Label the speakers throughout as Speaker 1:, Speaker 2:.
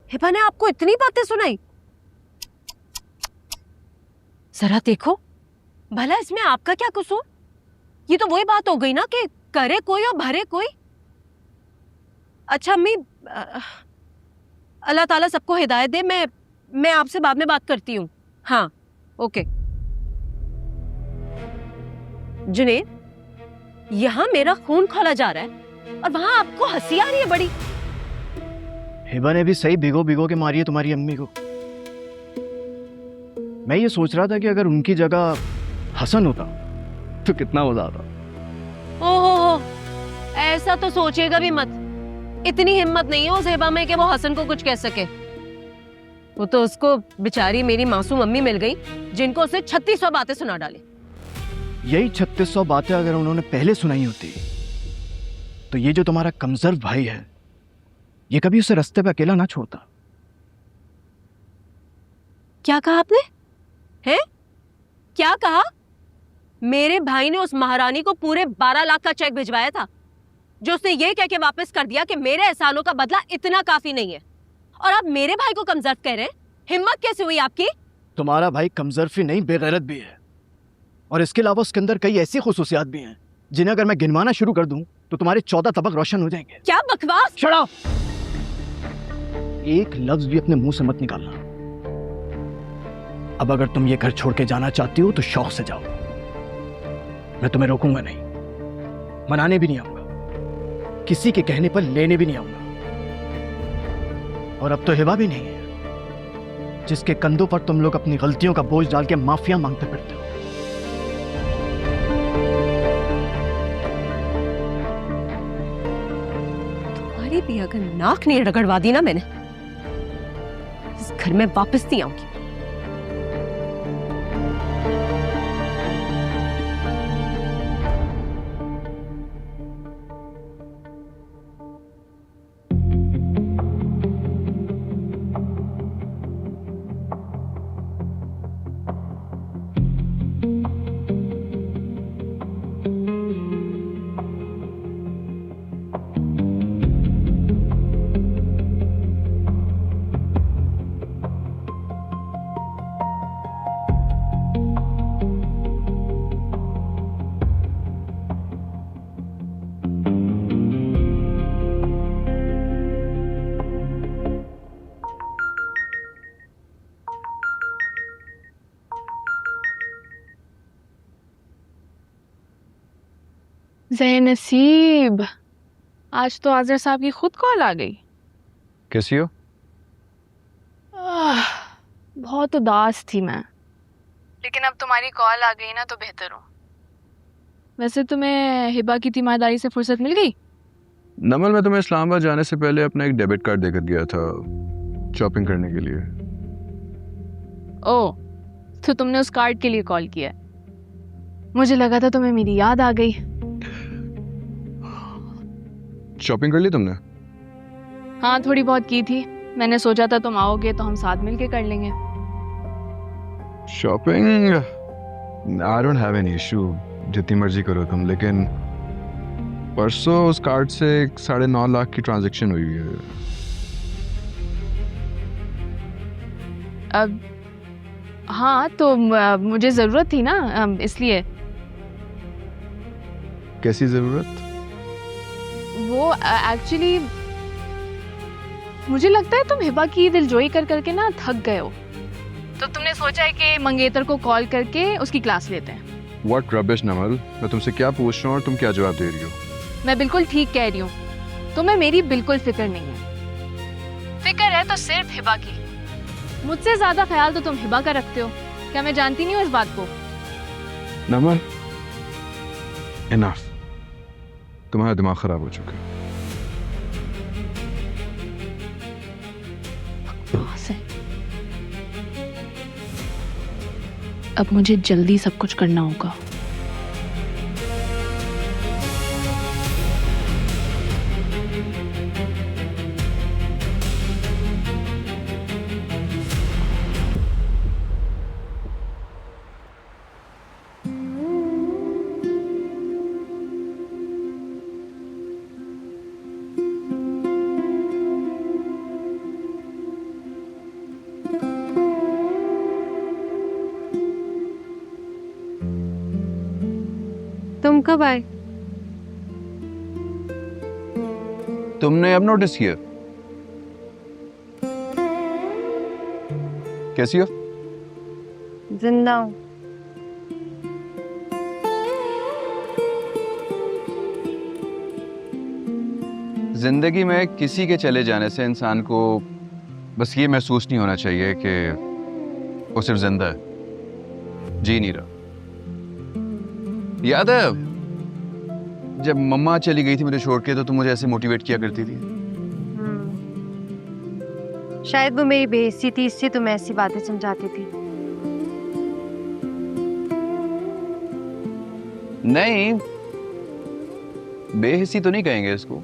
Speaker 1: हिबा ने आपको इतनी बातें सुनाई? जरा देखो भला इसमें आपका क्या कसूर? ये तो वही बात हो गई ना कि करे कोई और भरे कोई। अच्छा अम्मी, अल्लाह ताला सबको हिदायत दे। मैं आपसे बाद में बात करती हूँ। हाँ ओके। जुनेद, यहाँ मेरा खून खौला जा रहा है और वहां आपको हंसी आ रही है बड़ी।
Speaker 2: हिबा ने भी सही भिगो भिगो के मारी है तुम्हारी अम्मी को। मैं ये सोच रहा था कि अगर उनकी जगह हसन होता तो कितना मजा आता।
Speaker 1: ओहो, ऐसा तो सोचिएगा भी मत। इतनी हिम्मत नहीं है उस हिबा में कि वो हसन को कुछ कह सके। वो तो उसको बेचारी मेरी मासूम अम्मी मिल गई जिनको उसने 3600 बातें सुना डाली।
Speaker 2: यही 3600 बातें अगर उन्होंने पहले सुनाई होती तो ये जो तुम्हारा कमजोर भाई है ये कभी उसे रास्ते पे अकेला ना छोड़ता।
Speaker 1: क्या कहा आपने? हैं? क्या कहा? मेरे भाई ने उस महारानी को पूरे 12 लाख का चेक भिजवाया था जो उसने ये कह के वापस कर दिया कि मेरे एहसानों का बदला इतना काफी नहीं है, और आप मेरे भाई को कमजोर कह रहे हैं। हिम्मत कैसे हुई आपकी?
Speaker 2: तुम्हारा भाई कमजोर नहीं बेगैरत भी है, और इसके अलावा उसके अंदर कई ऐसी खुसूसियात भी हैं जिन्हें अगर मैं गिनवाना शुरू कर दूं तो तुम्हारे 14 तबक रोशन हो जाएंगे।
Speaker 1: क्या बकवास!
Speaker 2: Shut up! एक लफ्ज भी अपने मुंह से मत निकालना। अब अगर तुम ये घर छोड़ के जाना चाहती हो तो शौक से जाओ, मैं तुम्हें रोकूंगा नहीं, मनाने भी नहीं आऊंगा, किसी के कहने पर लेने भी नहीं आऊंगा। और अब तो हिबा भी नहीं है जिसके कंधों पर तुम लोग अपनी गलतियों का बोझ डाल के माफिया मांगते फिरते हो।
Speaker 1: तुम्हारी भी अगर नाक नहीं रगड़वा दी ना मैंने, इस घर में वापस नहीं आऊंगी।
Speaker 3: ज़ेनसीब, आज तो आज़र साहब की खुद कॉल आ गई।
Speaker 4: कैसी हो?
Speaker 3: बहुत उदास थी मैं, लेकिन अब तुम्हारी कॉल आ गई ना तो बेहतर हो। वैसे तुम्हें हिबा की तीमारदारी से फुर्सत मिल गई?
Speaker 4: नमल, मैं तुम्हें इस्लामाबाद जाने से पहले अपना एक डेबिट कार्ड देकर गया था शॉपिंग करने के लिए।
Speaker 3: ओह, तो तुमने उस कार्ड के लिए कॉल किया? मुझे लगा था तुम्हें मेरी याद आ गई।
Speaker 4: शॉपिंग कर ली तुमने?
Speaker 3: हाँ, थोड़ी बहुत की थी। मैंने सोचा था तुम आओगे तो हम साथ मिलके कर लेंगे।
Speaker 4: Shopping I don't have any issue, जितनी मर्जी करो तुम, लेकिन परसों उस कार्ड से 9.5 लाख की ट्रांजैक्शन हुई है।
Speaker 3: अब हाँ, तो मुझे ज़रूरत थी ना, इसलिए।
Speaker 4: कैसी ज़रूरत?
Speaker 3: वो एक्चुअली मुझे लगता है तुम हिबा की दिलजोई कर करके ना थक गए हो, तो तुमने सोचा है कि मंगेतर को कॉल करके उसकी क्लास लेते हैं।
Speaker 4: व्हाट रबिश नमल, मैं तुमसे क्या पूछ रहा हूँ और तुम क्या जवाब दे रही हो?
Speaker 3: मैं बिल्कुल ठीक कह रही हूँ, तुम्हें मेरी बिल्कुल फिक्र नहीं है। फिक्र है तो सिर्फ हिबा की। मुझसे ज्यादा ख्याल तो तुम हिबा का रखते हो। क्या मैं जानती नहीं हूँ इस बात को?
Speaker 4: नमल, इनफ, तुम्हारा दिमाग खराब हो चुका है।
Speaker 3: अब मुझे जल्दी सब कुछ करना होगा।
Speaker 1: तुम कब आए?
Speaker 4: तुमने अब नोटिस किया? कैसी हो?
Speaker 1: जिंदा हूँ।
Speaker 4: जिंदगी में किसी के चले जाने से इंसान को बस ये महसूस नहीं होना चाहिए कि वो सिर्फ जिंदा है, जी नहीं रहा। याद है जब मम्मा चली गई थी मुझे छोड़ के, तो तुम मुझे ऐसे मोटिवेट किया करती थी।
Speaker 1: शायद वो मेरी बेइज्जती थी, इससे तुम ऐसी बातें समझाती थी।
Speaker 4: नहीं, बेहिस्सी तो नहीं कहेंगे इसको,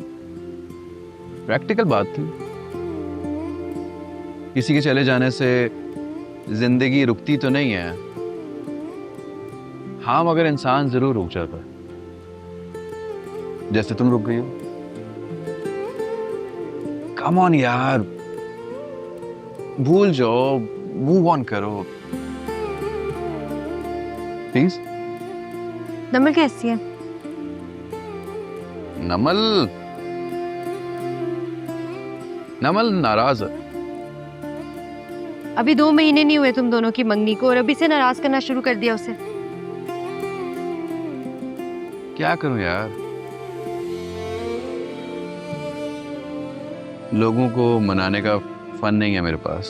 Speaker 4: प्रैक्टिकल बात थी। किसी के चले जाने से जिंदगी रुकती तो नहीं है, हाँ, मगर इंसान जरूर रुक जाता है, जैसे तुम रुक गई हो। कम ऑन यार, भूल जाओ, मूव ऑन करो प्लीज।
Speaker 1: नमल कैसी है?
Speaker 4: नमल नाराज है।
Speaker 1: अभी 2 महीने नहीं हुए तुम दोनों की मंगनी को और अभी से नाराज करना शुरू कर दिया उसे।
Speaker 4: क्या करूं यार, लोगों को मनाने का फन नहीं है मेरे पास।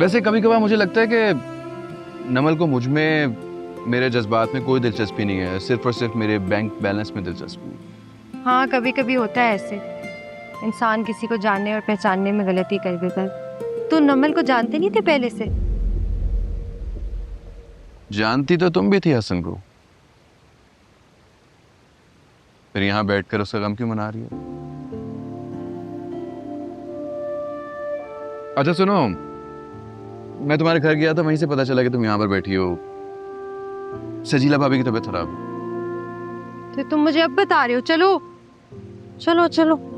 Speaker 4: वैसे कभी कभार मुझे लगता है कि नमल को मुझ में, मेरे जज्बात में कोई दिलचस्पी नहीं है, सिर्फ और सिर्फ मेरे बैंक बैलेंस में दिलचस्पी है।
Speaker 1: हाँ, कभी कभी होता है ऐसे, इंसान किसी को जानने और पहचानने में गलती कर देता है। तो नमल को जानते नहीं थे पहले से?
Speaker 4: जानती तो तुम भी थी हसन को, फिर यहां बैठकर उसका गम क्यों मना रही है? अच्छा सुनो, मैं तुम्हारे घर गया था, वहीं से पता चला कि तुम यहां पर बैठी हो। सजीला भाभी की तबीयत खराब है।
Speaker 1: तो तुम मुझे अब बता रहे हो? चलो चलो चलो।